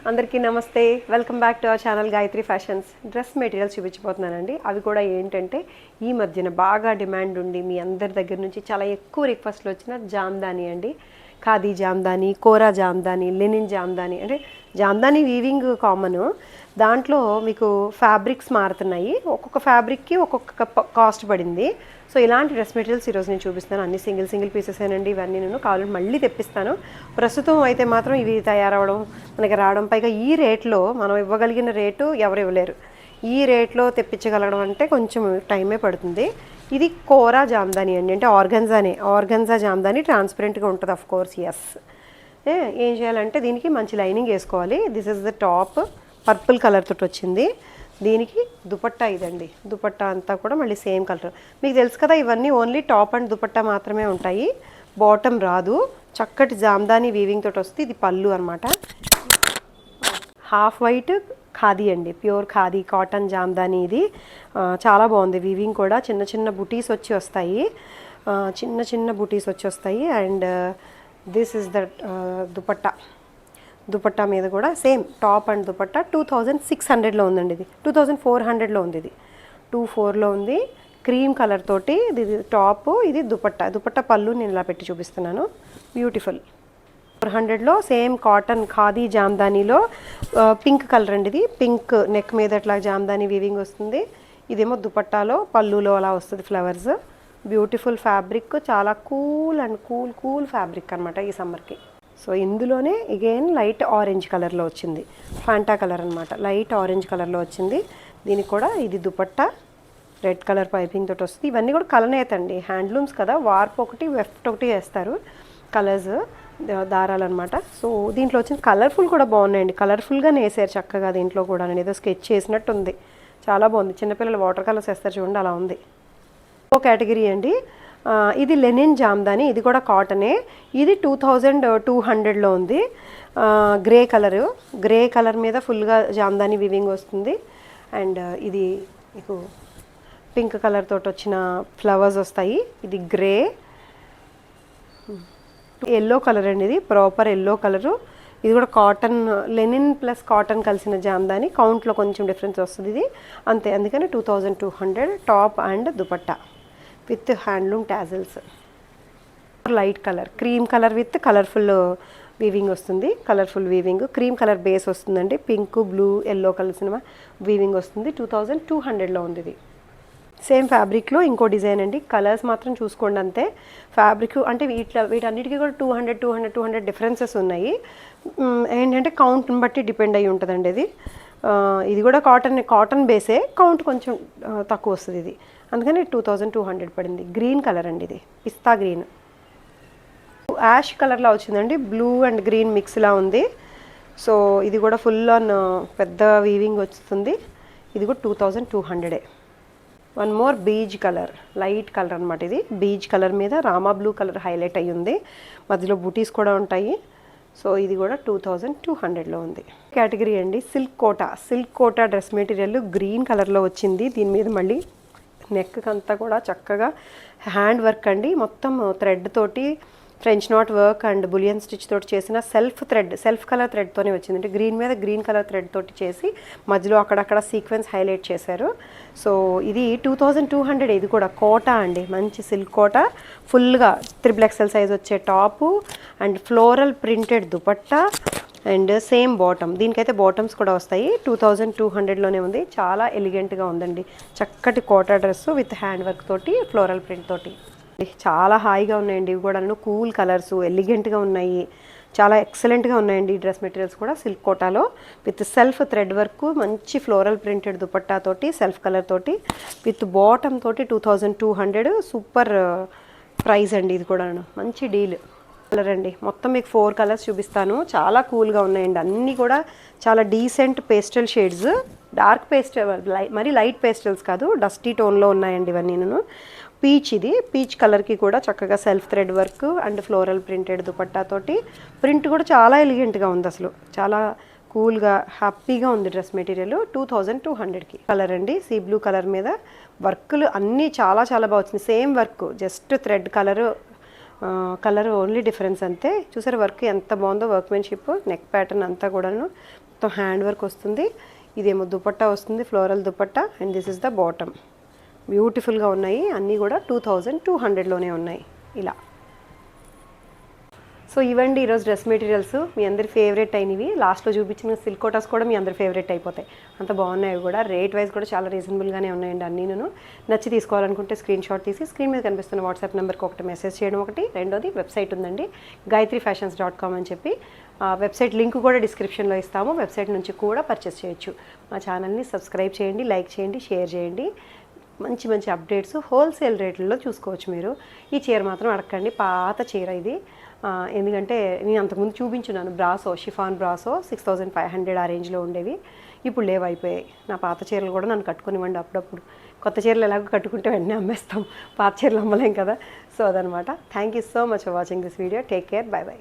అందరికీ నమస్తే. Welcome back to our channel Gayathri fashions. Dress materials చూపించబోతున్నానండి. అవి కూడా ఏంటంటే ఈ మధ్యన బాగా డిమాండ్ ఉండి మీ అందరి దగ్గర నుంచి చాలా ఎక్కువ రిక్వెస్ట్లు వచ్చిన జామ్దాని అండి. ఖాదీ జామ్దాని, కోరా జామ్దాని, లెనిన్ జామ్దాని. అంటే జామ్దాని వీవింగ్ కామను, దాంట్లో మీకు ఫ్యాబ్రిక్స్ మారుతున్నాయి. ఒక్కొక్క ఫ్యాబ్రిక్కి ఒక్కొక్క కాస్ట్ పడింది. సో ఇలాంటి డ్రెస్ మెటీరియల్స్ ఈరోజు నేను చూపిస్తాను. అన్ని సింగిల్ పీసెస్ ఏనండి ఇవన్నీ. నేను కావాలంటే మళ్ళీ తెప్పిస్తాను. ప్రస్తుతం అయితే మాత్రం ఇవి తయారవడం మనకి రావడం, పైగా ఈ రేట్లో మనం ఇవ్వగలిగిన రేటు ఎవరు ఇవ్వలేరు. ఈ రేట్లో తెప్పించగలగడం అంటే కొంచెం టైమే పడుతుంది. ఇది కోరా జామ్దాని అండి, అంటే ఆర్గన్జా జామ్దాని. ట్రాన్స్పరెంట్గా ఉంటుంది ఆఫ్ కోర్స్. ఎస్, ఏం చేయాలంటే దీనికి మంచి లైనింగ్ వేసుకోవాలి. This is the top, purple colour తోటి వచ్చింది. దీనికి దుపట్టా ఇదండి. దుపట్టా అంతా కూడా మళ్ళీ సేమ్ కలర్. మీకు తెలుసు కదా, ఇవన్నీ ఓన్లీ టాప్ అండ్ దుపట్టా మాత్రమే ఉంటాయి, బాటమ్ రాదు. చక్కటి జామ్దాని వీవింగ్ తోటి వస్తుంది. ఇది పళ్ళు అనమాట. హాఫ్ వైట్ ఖాదీ అండి, ప్యూర్ ఖాదీ కాటన్ జామ్దాని. ఇది చాలా బాగుంది వీవింగ్ కూడా. చిన్న చిన్న బుటీస్ వచ్చి వస్తాయి, చిన్న బుటీస్ వచ్చి వస్తాయి. And this is the dupatta. Dupatta మీద కూడా సేమ్ టాప్ అండ్ దుపట్టా 2600లో ఉందండి. ఇది 2400లో ఉంది. ఇది 24లో ఉంది. క్రీమ్ కలర్ తోటి ఇది టాప్, ఇది దుపట్టా పళ్ళు నేను ఇలా పెట్టి చూపిస్తున్నాను. బ్యూటిఫుల్. 400లో సేమ్ కాటన్ ఖాదీ జామ్దానీలో పింక్ కలర్ అండి. ఇది పింక్ నెక్ మీద ఇట్లా జామ్దాని వీవింగ్ వస్తుంది. ఇదేమో దుపట్టాలో పళ్ళులో అలా వస్తుంది ఫ్లవర్స్. బ్యూటిఫుల్ ఫ్యాబ్రిక్, చాలా కూల్ ఫ్యాబ్రిక్ అనమాట ఈ సమ్మర్కి. సో ఇందులోనే అగైన్ లైట్ ఆరెంజ్ కలర్లో వచ్చింది, ఫాంటా కలర్ అనమాట. లైట్ ఆరెంజ్ కలర్లో వచ్చింది. దీనికి కూడా ఇది దుపట్టా రెడ్ కలర్ పైపింగ్ తోటి వస్తుంది. ఇవన్నీ కూడా కలనేత అండి, హ్యాండ్లూమ్స్ కదా, వార్ప్ ఒకటి వెఫ్ట్ ఒకటి వేస్తారు, కలర్స్ దారాలు అనమాట. సో దీంట్లో వచ్చిన కలర్ఫుల్ కూడా బాగున్నాయండి. కలర్ఫుల్గానే వేసారు చక్కగా. దీంట్లో కూడా నేను ఏదో స్కెచ్ చేసినట్టు ఉంది, చాలా బాగుంది. చిన్నపిల్లలు వాటర్ కలర్స్ వేస్తారు చూడండి, అలా ఉంది. ఓ కేటగిరీ అండి. ఇది లెనిన్ జామ్దాని. ఇది కూడా కాటనే. ఇది 2200లో ఉంది. గ్రే కలర్ మీద ఫుల్గా జామ్దాని వీవింగ్ వస్తుంది. అండ్ ఇది మీకు పింక్ కలర్ తోటి వచ్చిన ఫ్లవర్స్ వస్తాయి. ఇది గ్రే, ఎల్లో కలర్ అండి. ఇది ప్రాపర్ ఎల్లో కలరు. ఇది కూడా కాటన్, లెనిన్ ప్లస్ కాటన్ కలిసిన జామ్దాని. కౌంట్లో కొంచెం డిఫరెన్స్ వస్తుంది ఇది అంతే. అందుకని 2200 top and dupatta with handloom tassels. Light colour cream colour with colourful weaving వస్తుంది. Colourful weaving, cream colour base వస్తుందండి. పింక్, బ్లూ, ఎల్లో కలిసిన వీవింగ్ వస్తుంది. 2200లో ఉంది ఇది. సేమ్ ఫ్యాబ్రిక్లో ఇంకో డిజైన్ అండి. కలర్స్ మాత్రం చూసుకోండి అంతే. ఫ్యాబ్రిక్ అంటే వీటన్నిటికీ కూడా 200 డిఫరెన్సెస్ ఉన్నాయి. ఏంటంటే కౌంట్ని బట్టి డిపెండ్ అయ్యి ఉంటుందండి ఇది. ఇది కూడా కాటన్ బేసే, కౌంట్ కొంచెం తక్కువ వస్తుంది ఇది, అందుకని 2200 పడింది. గ్రీన్ కలర్ అండి, ఇది పిస్తా గ్రీన్. యాష్ కలర్లో వచ్చిందండి, బ్లూ అండ్ గ్రీన్ మిక్స్లా ఉంది. సో ఇది కూడా ఫుల్ ఆన్ పెద్ద వీవింగ్ వస్తుంది. ఇది కూడా 2200. One more beige colour, light colour అనమాట. ఇది బీజ్ కలర్ మీద రామా బ్లూ కలర్ హైలైట్ అయ్యి ఉంది. మధ్యలో బూటీస్ కూడా ఉంటాయి. సో ఇది కూడా 2200లో ఉంది. కేటగిరీ అండి silk Kota dress material green కలర్లో వచ్చింది. దీని మీద మళ్ళీ నెక్ అంతా కూడా చక్కగా హ్యాండ్ వర్క్ అండి. మొత్తం థ్రెడ్ తోటి French knot work and bullion stitch తోటి చేసిన సెల్ఫ్ కలర్ థ్రెడ్తోనే వచ్చింది. అంటే గ్రీన్ మీద గ్రీన్ కలర్ థ్రెడ్ తోటి చేసి మధ్యలో అక్కడక్కడ సీక్వెన్స్ హైలైట్ చేశారు. సో ఇది 2200. ఇది కూడా కోటా అండి, మంచి సిల్క్ కోటా. ఫుల్గా 3XL సైజ్ వచ్చే top and floral printed dupatta and same bottom. దీనికైతే బాటమ్స్ కూడా వస్తాయి. 2200లోనే ఉంది. చాలా ఎలిగెంట్గా ఉందండి. చక్కటి Kota dress with hand work తోటి, ఫ్లోరల్ ప్రింట్ తోటి. చాలా హాయిగా ఉన్నాయండి. ఇవి కూడా కూల్ కలర్స్, ఎలిగెంట్గా ఉన్నాయి, చాలా ఎక్సలెంట్గా ఉన్నాయండి. ఈ డ్రెస్ మెటీరియల్స్ కూడా సిల్క్ కోటాలో విత్ సెల్ఫ్ థ్రెడ్ వర్క్, మంచి ఫ్లోరల్ ప్రింటెడ్ దుపట్టా తోటి, సెల్ఫ్ కలర్ తోటి విత్ బాటమ్ తోటి 2200. సూపర్ ప్రైస్ అండి. ఇది కూడా మంచి డీల్. కలర్ అండి, మొత్తం మీకు 4 కలర్స్ చూపిస్తాను. చాలా కూల్గా ఉన్నాయండి. అన్నీ కూడా చాలా decent pastel shades, dark pastel, మరి లైట్ పేస్టల్స్ కాదు, డస్టీ టోన్లో ఉన్నాయండి ఇవన్నీ. ఇది పీచ్ కలర్కి కూడా చక్కగా self thread work and floral printed dupatta తోటి. ప్రింట్ కూడా చాలా ఎలిగెంట్గా ఉంది, అసలు చాలా కూల్గా హ్యాపీగా ఉంది డ్రెస్ మెటీరియల్. 2200కి. కలర్ అండి, సీ బ్లూ కలర్ మీద వర్క్లు అన్నీ చాలా బాగా వచ్చింది. Same work, just thread colour colour only difference అంతే. చూసారు వర్క్ ఎంత బాగుందో, వర్క్మెన్షిప్, నెక్ ప్యాటర్న్ అంతా కూడాను మొత్తం హ్యాండ్ వర్క్ వస్తుంది. ఇదేమో దుపట్టా వస్తుంది, floral dupatta, and this is the bottom. బ్యూటిఫుల్గా ఉన్నాయి అన్నీ కూడా 2200లోనే ఉన్నాయి ఇలా. సో ఇవండి ఈరోజు డ్రెస్ మెటీరియల్స్, మీ అందరి ఫేవరెట్ అయినవి. లాస్ట్లో చూపించిన సిల్క్ కోటాస్ కూడా మీ అందరి ఫేవరెట్ అయిపోతాయి, అంత బాగున్నాయి కూడా. రేట్ వైజ్ కూడా చాలా రీజనబుల్గానే ఉన్నాయండి అన్నీ. నచ్చి తీసుకోవాలనుకుంటే స్క్రీన్ షాట్ తీసి స్క్రీన్ మీద కనిపిస్తున్న వాట్సాప్ నెంబర్కి ఒకటి మెసేజ్ చేయడం ఒకటి. రెండోది వెబ్సైట్ ఉందండి gayatrifashions.com అని చెప్పి, వెబ్సైట్ లింక్ కూడా డిస్క్రిప్షన్లో ఇస్తాము. వెబ్సైట్ నుంచి కూడా పర్చేస్ చేయొచ్చు. మా ఛానల్ని సబ్స్క్రైబ్ చేయండి, లైక్ చేయండి, షేర్ చేయండి. మంచి మంచి అప్డేట్స్ హోల్సేల్ రేట్లలో చూసుకోవచ్చు మీరు. ఈ చీర మాత్రం అడగండి, పాత చీర ఇది. ఎందుకంటే నేను అంతకుముందు చూపించున్నాను బ్రాసో, షిఫాన్ బ్రాసో 6500 ఆ రేంజ్లో ఉండేవి. ఇప్పుడు లేవు, అయిపోయాయి. నా పాత చీరలు కూడా నన్ను కట్టుకునివ్వండి అప్పుడప్పుడు. కొత్త చీరలు ఎలాగో కట్టుకుంటే వెంటనే అమ్మేస్తాం, పాత చీరలు అమ్మలేం కదా. సో అదనమాట. Thank you so much for watching this video. Take care, by by.